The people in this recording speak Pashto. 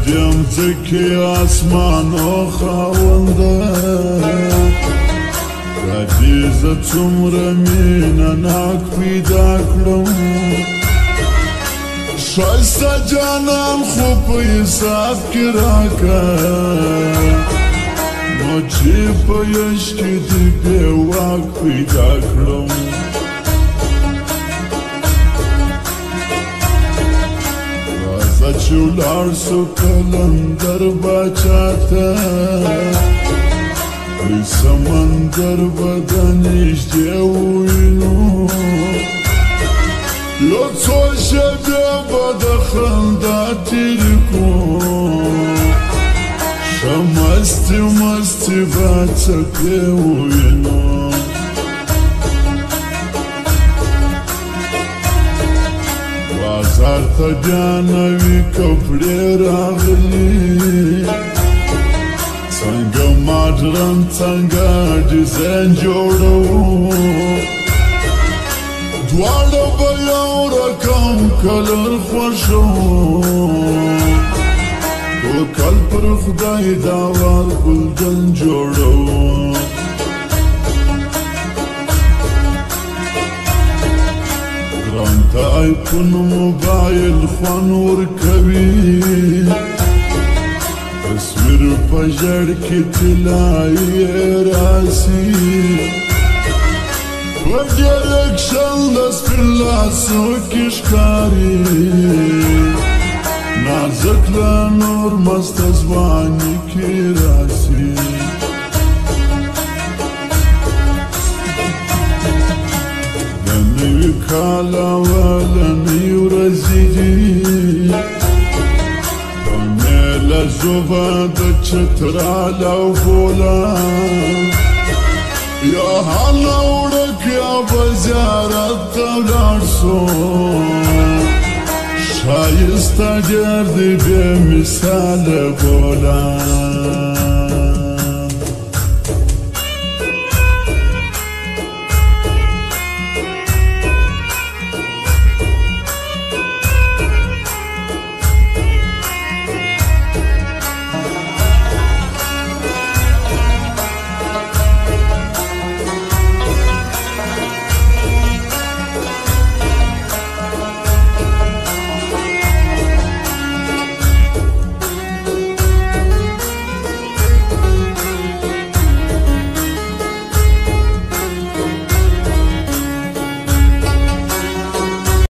دیم ځکې اسمانو خاونده را دې زه څومره مینه ناک پیدا کړم ښایسته جانان خو په حساب کې راکړه نو چې په یش کې دې بې واک پیدا کړم راځه چې ولاړ سو قلندر باچا ته سمندر به د نږدې ووینو یو څو شېبې به د خندا تېرې کړو ښه مستې مستې به څپې ووینو بازار ته بیا نوي کپړې راغلي څنګه ماډرن څنګه ډیزاین جوړوو دواړه به یو رقم کلر خوښوو توکل پر خدای دا وار ګلدن جوړوو ګران ته آیفون موبایل خوند ورکوي تصویر په ژړ کې طلایي راسي په ډایرکشن د سپین لاسو کې ښکاري نازک له نور مسته ځواني کې راسي د نوي کال اولنۍ ورځې دي زوبا د چترال او بولان یا حالا وړک یا به زیارت ته ولاړ سو ښایسته ډېر دی بې مثاله بولان